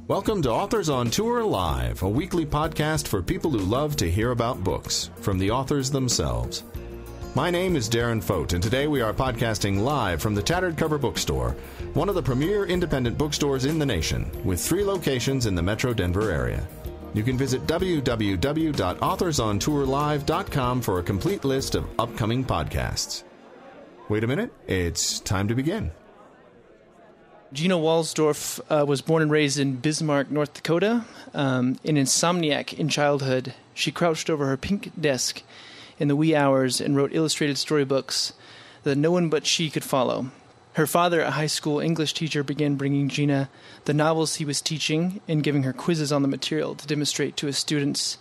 Welcome to Authors on Tour Live, a weekly podcast for people who love to hear about books from the authors themselves. My name is Darren Fote, and today we are podcasting live from the Tattered Cover Bookstore, one of the premier independent bookstores in the nation, with 3 locations in the Metro Denver area. You can visit www.authorsontourlive.com for a complete list of upcoming podcasts. Wait a minute, it's time to begin. Gina Wohlsdorf was born and raised in Bismarck, North Dakota. An insomniac in childhood, she crouched over her pink desk in the wee hours and wrote illustrated storybooks that no one but she could follow. Her father, a high school English teacher, began bringing Gina the novels he was teaching and giving her quizzes on the material to demonstrate to his students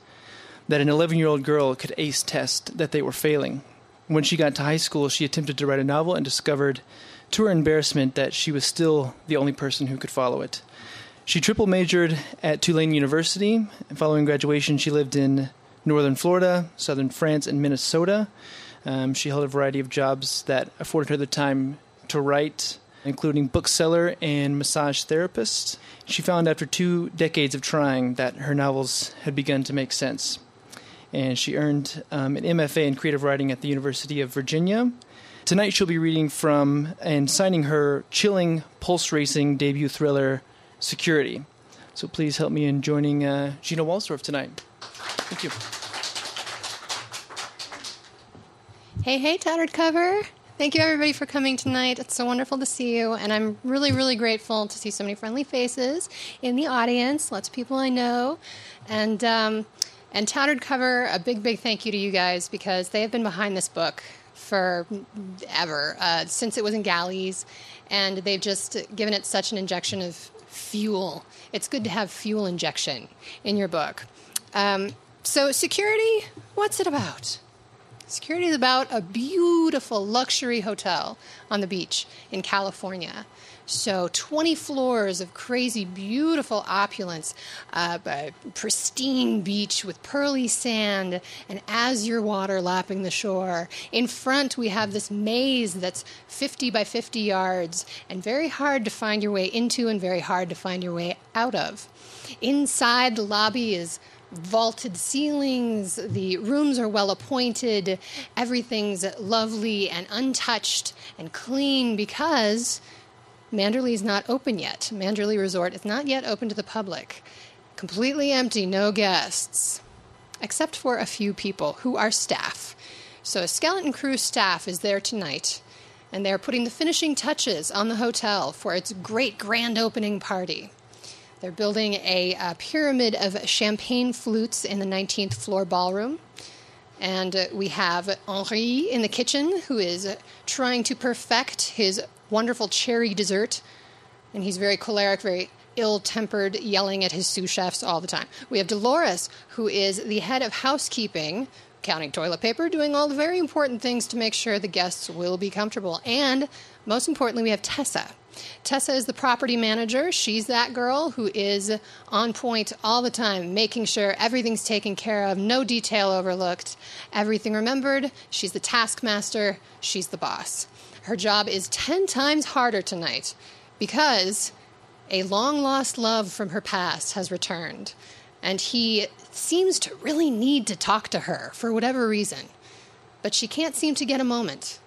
that an 11-year-old girl could ace tests that they were failing. When she got to high school, she attempted to write a novel and discovered, to her embarrassment, that she was still the only person who could follow it. She triple majored at Tulane University, and following graduation she lived in northern Florida, southern France, and Minnesota. She held a variety of jobs that afforded her the time to write, including bookseller and massage therapist. She found after 2 decades of trying that her novels had begun to make sense. And she earned an MFA in creative writing at the University of Virginia. Tonight she'll be reading from and signing her chilling, pulse-racing debut thriller, Security. So please help me in joining Gina Wohlsdorf tonight. Thank you. Hey, Tattered Cover. Thank you, everybody, for coming tonight. It's so wonderful to see you, and I'm really, really grateful to see so many friendly faces in the audience, lots of people I know. And Tattered Cover, a big, big thank you to you guys, because they have been behind this book forever, since it was in galleys, and they've just given it such an injection of fuel. It's good to have fuel injection in your book. So Security, what's it about? Security is about a beautiful luxury hotel on the beach in California. So 20 floors of crazy, beautiful opulence, a pristine beach with pearly sand and azure water lapping the shore. In front, we have this maze that's 50 by 50 yards and very hard to find your way into and very hard to find your way out of. Inside, the lobby is vaulted ceilings, the rooms are well appointed, everything's lovely and untouched and clean because Manderley's not open yet. Manderley Resort is not yet open to the public. Completely empty, no guests, except for a few people who are staff. So a skeleton crew staff is there tonight, and they're putting the finishing touches on the hotel for its great grand opening party. They're building a pyramid of champagne flutes in the 19th floor ballroom. And we have Henri in the kitchen, who is trying to perfect his wonderful cherry dessert. And he's very choleric, very ill-tempered, yelling at his sous chefs all the time. We have Dolores, who is the head of housekeeping, counting toilet paper, doing all the very important things to make sure the guests will be comfortable. And most importantly, we have Tessa. Tessa is the property manager. She's that girl who is on point all the time, making sure everything's taken care of, no detail overlooked, everything remembered. She's the taskmaster. She's the boss. Her job is 10 times harder tonight because a long-lost love from her past has returned, and he seems to really need to talk to her for whatever reason. But she can't seem to get a moment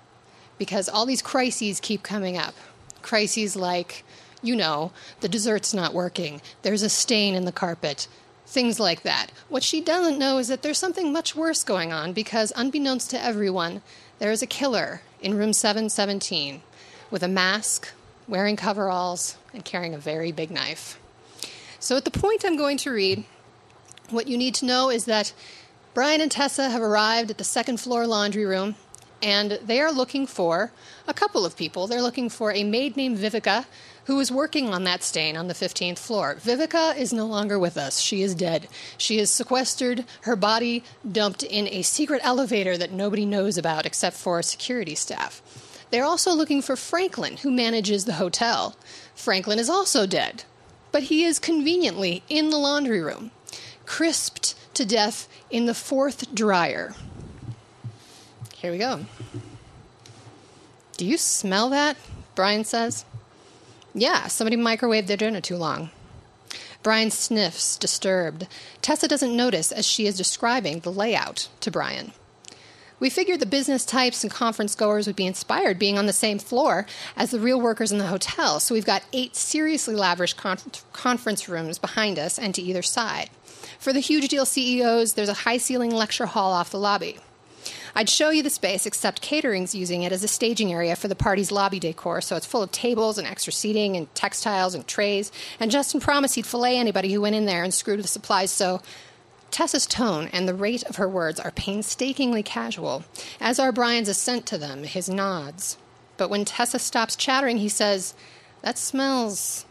because all these crises keep coming up. Crises like, the dessert's not working, there's a stain in the carpet, things like that. What she doesn't know is that there's something much worse going on because, unbeknownst to everyone, there is a killer in room 717 with a mask, wearing coveralls, and carrying a very big knife. So at the point I'm going to read, what you need to know is that Brian and Tessa have arrived at the second floor laundry room, and they are looking for a couple of people. They're looking for a maid named Vivica, who is working on that stain on the 15th floor. Vivica is no longer with us. She is dead. She is sequestered, her body dumped in a secret elevator that nobody knows about except for security staff. They're also looking for Franklin, who manages the hotel. Franklin is also dead, but he is conveniently in the laundry room, crisped to death in the 4th dryer. Here we go. Do you smell that? Brian says. Yeah, somebody microwaved their dinner too long. Brian sniffs, disturbed. Tessa doesn't notice as she is describing the layout to Brian. We figured the business types and conference goers would be inspired being on the same floor as the real workers in the hotel, so we've got 8 seriously lavish conference rooms behind us and to either side. For the huge deal CEOs, there's a high-ceiling lecture hall off the lobby. I'd show you the space, except catering's using it as a staging area for the party's lobby decor, so it's full of tables and extra seating and textiles and trays, and Justin promised he'd fillet anybody who went in there and screwed with supplies, so... Tessa's tone and the rate of her words are painstakingly casual, as are Brian's assent to them, his nods. But when Tessa stops chattering, he says, "That smells..."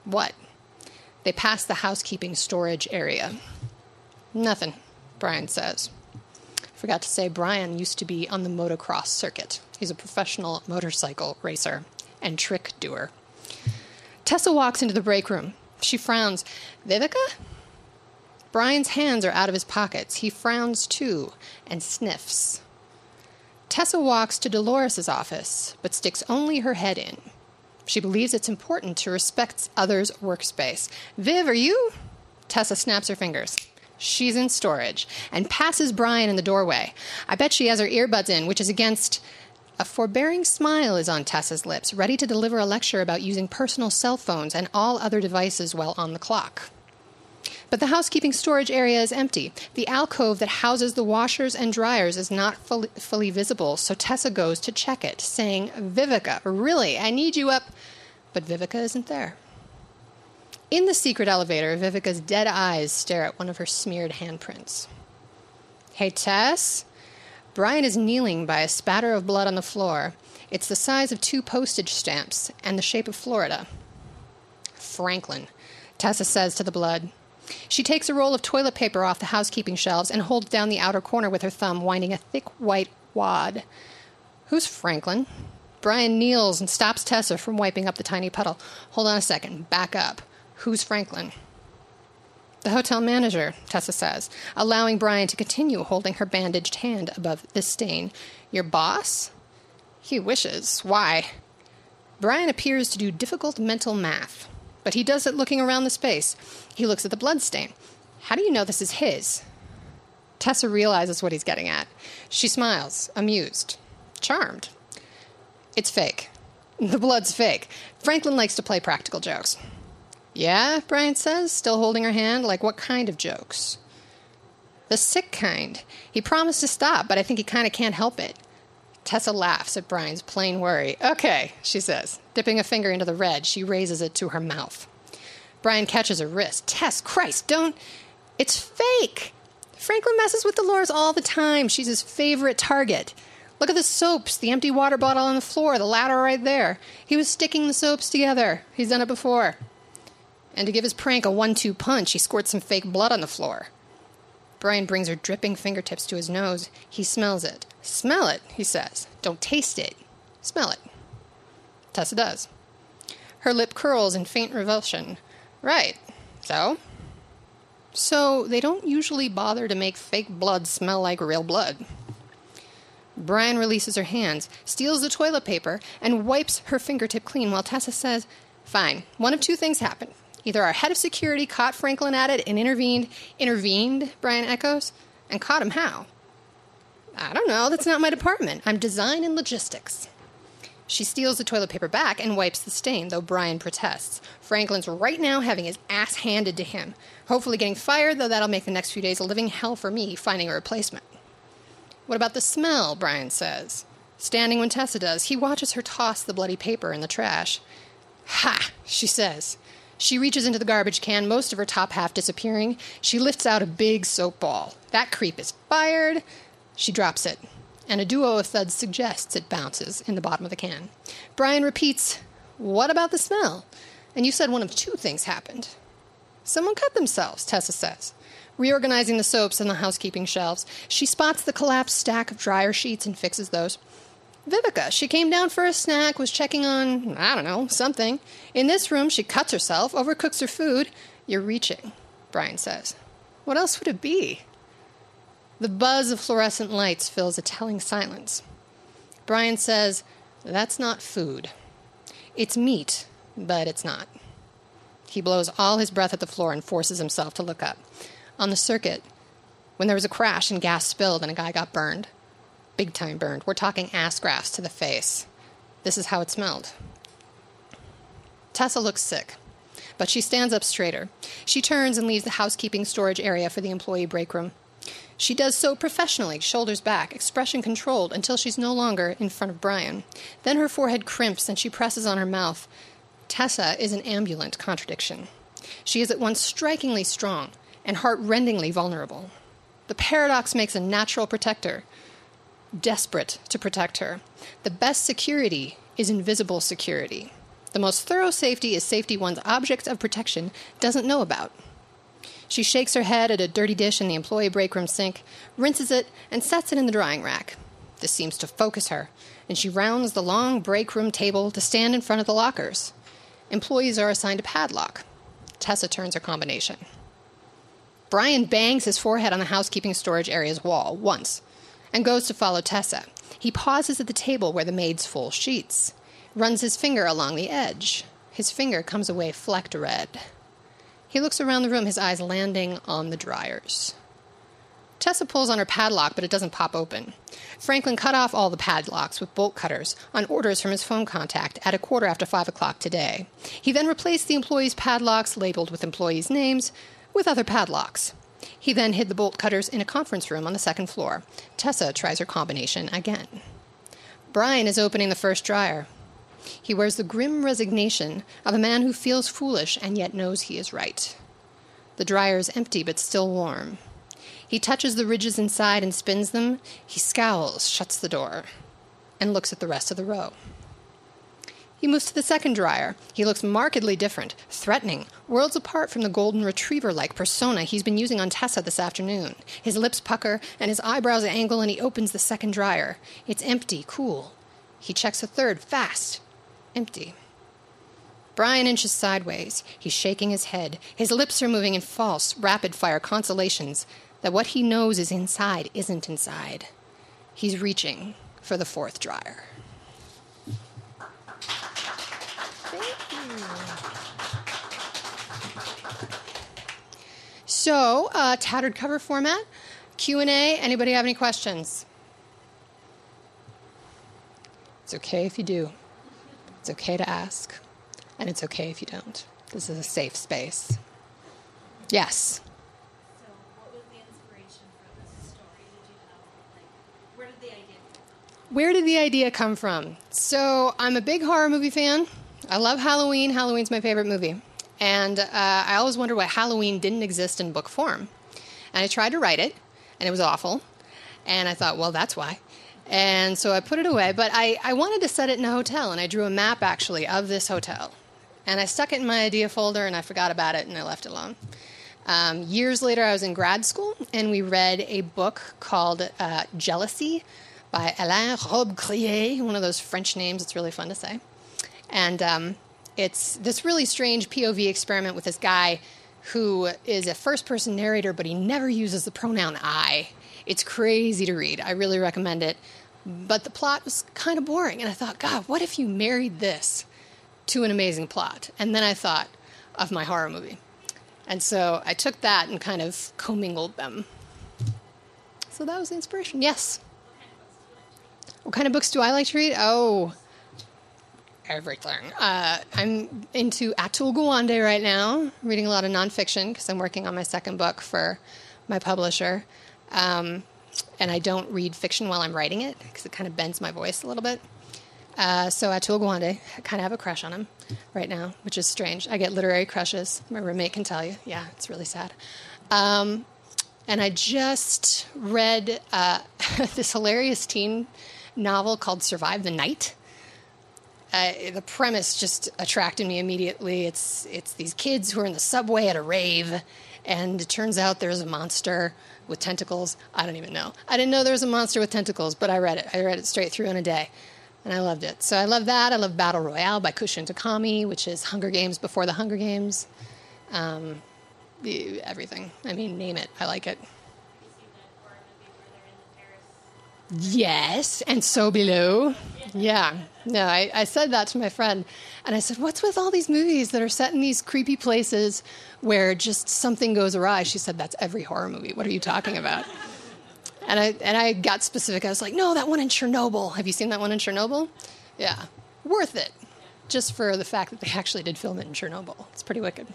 What? They pass the housekeeping storage area. "Nothing," Brian says. Forgot to say Brian used to be on the motocross circuit. He's a professional motorcycle racer and trick doer. Tessa walks into the break room. She frowns. "Vivica?" Brian's hands are out of his pockets. He frowns too and sniffs. Tessa walks to Dolores' office, but sticks only her head in. She believes it's important to respect others' workspace. "Viv, are you?" Tessa snaps her fingers. She's in storage and passes Brian in the doorway. I bet she has her earbuds in, which is against... A forbearing smile is on Tessa's lips, ready to deliver a lecture about using personal cell phones and all other devices while on the clock. But the housekeeping storage area is empty. The alcove that houses the washers and dryers is not fully visible, so Tessa goes to check it, saying, "Vivica, really, I need you up." But Vivica isn't there. In the secret elevator, Vivica's dead eyes stare at one of her smeared handprints. "Hey, Tess?" Brian is kneeling by a spatter of blood on the floor. It's the size of 2 postage stamps and the shape of Florida. "Franklin," Tessa says to the blood. She takes a roll of toilet paper off the housekeeping shelves and holds down the outer corner with her thumb, winding a thick white wad. "Who's Franklin?" Brian kneels and stops Tessa from wiping up the tiny puddle. "Hold on a second. Back up. Who's Franklin?" "The hotel manager," Tessa says, allowing Brian to continue holding her bandaged hand above the stain. "Your boss?" "He wishes. Why?" Brian appears to do difficult mental math, but he does it looking around the space. He looks at the bloodstain. "How do you know this is his?" Tessa realizes what he's getting at. She smiles, amused, charmed. "It's fake. The blood's fake. Franklin likes to play practical jokes." "Yeah," Brian says, still holding her hand. "Like what kind of jokes?" "The sick kind. He promised to stop, but I think he kind of can't help it." Tessa laughs at Brian's plain worry. "Okay," she says. Dipping a finger into the red, she raises it to her mouth. Brian catches her wrist. "Tess, Christ, don't..." "It's fake. Franklin messes with Dolores all the time. She's his favorite target. Look at the soaps, the empty water bottle on the floor, the ladder right there. He was sticking the soaps together. He's done it before. And to give his prank a 1-2 punch, he squirts some fake blood on the floor." Brian brings her dripping fingertips to his nose. He smells it. "Smell it," he says. "Don't taste it. Smell it." Tessa does. Her lip curls in faint revulsion. "Right. So?" "So they don't usually bother to make fake blood smell like real blood." Brian releases her hands, steals the toilet paper, and wipes her fingertip clean while Tessa says, "Fine. One of 2 things happened. Either our head of security caught Franklin at it and intervened..." "Intervened?" Brian echoes. "And caught him how?" "I don't know. That's not my department. I'm design and logistics." She steals the toilet paper back and wipes the stain, though Brian protests. Franklin's right now having his ass handed to him. Hopefully getting fired, though that'll make the next few days a living hell for me finding a replacement. "What about the smell?" Brian says. Standing when Tessa does, he watches her toss the bloody paper in the trash. "Ha!" she says. She reaches into the garbage can, most of her top half disappearing. She lifts out a big soap ball. "That creep is fired." She drops it, and a duo of thuds suggests it bounces in the bottom of the can. Brian repeats, "What about the smell? And you said one of 2 things happened." "Someone cut themselves," Tessa says. Reorganizing the soaps on the housekeeping shelves, she spots the collapsed stack of dryer sheets and fixes those. "Vivica, she came down for a snack, was checking on, I don't know, something. In this room, she cuts herself, overcooks her food." "You're reaching," Brian says. "What else would it be?" The buzz of fluorescent lights fills a telling silence. Brian says, That's not food. It's meat, but it's not. He blows all his breath at the floor and forces himself to look up. On the circuit, when there was a crash and gas spilled and a guy got burned, big time burned, we're talking ass grafts to the face. This is how it smelled. Tessa looks sick, but she stands up straighter. She turns and leaves the housekeeping storage area for the employee break room. She does so professionally, shoulders back, expression controlled, until she's no longer in front of Brian. Then her forehead crimps and she presses on her mouth. Tessa is an ambulant contradiction. She is at once strikingly strong and heart-rendingly vulnerable. The paradox makes a natural protector, desperate to protect her. The best security is invisible security. The most thorough safety is safety one's object of protection doesn't know about. She shakes her head at a dirty dish in the employee break room sink, rinses it, and sets it in the drying rack. This seems to focus her, and she rounds the long break room table to stand in front of the lockers. Employees are assigned a padlock. Tessa turns her combination. Brian bangs his forehead on the housekeeping storage area's wall once and goes to follow Tessa. He pauses at the table where the maids fold sheets, runs his finger along the edge. His finger comes away flecked red. He looks around the room, his eyes landing on the dryers. Tessa pulls on her padlock, but it doesn't pop open. Franklin cut off all the padlocks with bolt cutters on orders from his phone contact at 5:15 today. He then replaced the employees' padlocks, labeled with employees' names, with other padlocks. He then hid the bolt cutters in a conference room on the second floor. Tessa tries her combination again. Brian is opening the first dryer. He wears the grim resignation of a man who feels foolish and yet knows he is right. The dryer is empty but still warm. He touches the ridges inside and spins them. He scowls, shuts the door, and looks at the rest of the row. He moves to the second dryer. He looks markedly different, threatening, worlds apart from the golden retriever-like persona he's been using on Tessa this afternoon. His lips pucker and his eyebrows angle, and he opens the second dryer. It's empty, cool. He checks the third, fast. Empty. Brian inches sideways. He's shaking his head. His lips are moving in false, rapid-fire consolations that what he knows is inside isn't inside. He's reaching for the fourth dryer. Thank you. So, tattered cover format, Q&A. Anybody have any questions? It's okay if you do. It's okay to ask. And it's okay if you don't. This is a safe space. Yes? So what was the inspiration for this story? Did you have, where did the idea come from? Where did the idea come from? So I'm a big horror movie fan. I love Halloween. Halloween's my favorite movie. And I always wondered why Halloween didn't exist in book form. And I tried to write it, and it was awful. And I thought, well, that's why. And so I put it away. But I wanted to set it in a hotel, and I drew a map, actually, of this hotel. And I stuck it in my idea folder, and I forgot about it, and I left it alone. Years later, I was in grad school, and we read a book called Jealousy by Alain Robbe-Grillet, one of those French names. It's really fun to say. And it's this really strange POV experiment with this guy who is a first-person narrator, but he never uses the pronoun I. It's crazy to read. I really recommend it. But the plot was kind of boring, and I thought, God, what if you married this to an amazing plot? And then I thought of my horror movie. And so I took that and kind of commingled them. So that was the inspiration. Yes? What kind of books do I like to read? Oh, everything. I'm into Atul Gawande right now, reading a lot of nonfiction because I'm working on my second book for my publisher. And I don't read fiction while I'm writing it because it kind of bends my voice a little bit. So Atul Gawande, I kind of have a crush on him right now, which is strange. I get literary crushes. My roommate can tell you. Yeah, it's really sad. And I just read this hilarious teen novel called Survive the Night. The premise just attracted me immediately. It's these kids who are in the subway at a rave, and it turns out there's a monster with tentacles. I don't even know. I didn't know there was a monster with tentacles, but I read it. I read it straight through in a day, and I loved it. So I love that. I love Battle Royale by Kushin Takami, which is Hunger Games before the Hunger Games. Everything. I mean, name it. I like it. Have you seen that horror movie where they're in the Paris? Yes, and so below. Yeah. No, I said that to my friend. And I said, what's with all these movies that are set in these creepy places where just something goes awry? She said, that's every horror movie. What are you talking about? And I got specific. I was like, no, that one in Chernobyl. Have you seen that one in Chernobyl? Yeah. Worth it. Just for the fact that they actually did film it in Chernobyl. It's pretty wicked.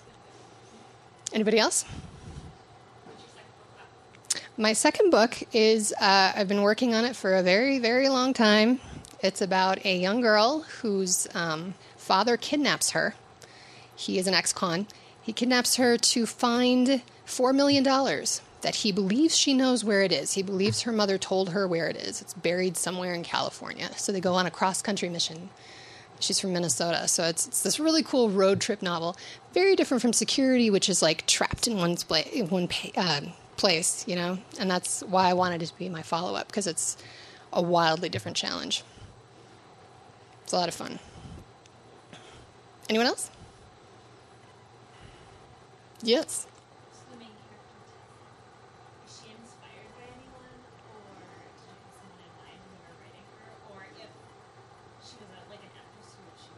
Anybody else? My second book is, I've been working on it for a very, very long time. It's about a young girl whose father kidnaps her. He is an ex-con. He kidnaps her to find $4 million that he believes she knows where it is. He believes her mother told her where it is. It's buried somewhere in California. So they go on a cross-country mission. She's from Minnesota. So it's this really cool road trip novel. Very different from Security, which is like trapped in one place, you know? And that's why I wanted it to be my follow-up, because it's a wildly different challenge. It's a lot of fun. Anyone else? Yes. So the main character, is she inspired by anyone, or did you have someone in mind when you were writing her, or if she was like an actress, who would she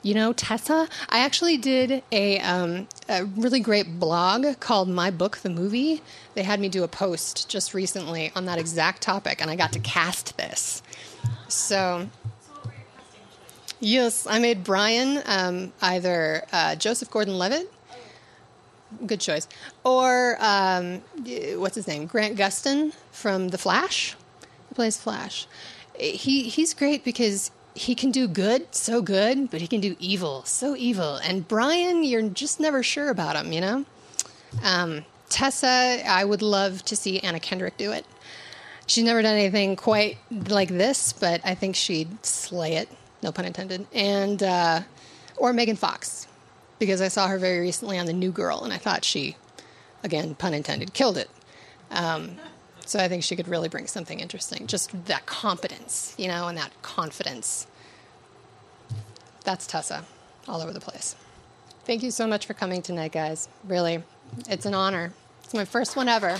be? You know, Tessa, I actually did a really great blog called My Book, the Movie. They had me do a post just recently on that exact topic, and I got to cast this. So what were your casting choices? yes, I made Brian either Joseph Gordon-Levitt, good choice, or what's his name, Grant Gustin from The Flash. He plays Flash. He's great because he can do good, so good, but he can do evil, so evil. And Brian, you're just never sure about him, you know? Tessa, I would love to see Anna Kendrick do it. She's never done anything quite like this, but I think she'd slay it, no pun intended. And or Megan Fox, because I saw her very recently on The New Girl, and I thought she, again, pun intended, killed it. So I think she could really bring something interesting. Just that competence, you know, and that confidence. That's Tessa, all over the place. Thank you so much for coming tonight, guys. Really, it's an honor. It's my first one ever.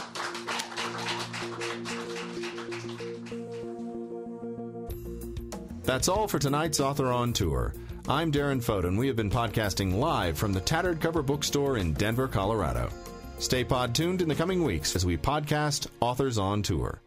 That's all for tonight's Author on Tour. I'm Darren Foden. We have been podcasting live from the Tattered Cover Bookstore in Denver, Colorado. Stay pod tuned in the coming weeks as we podcast Authors on Tour.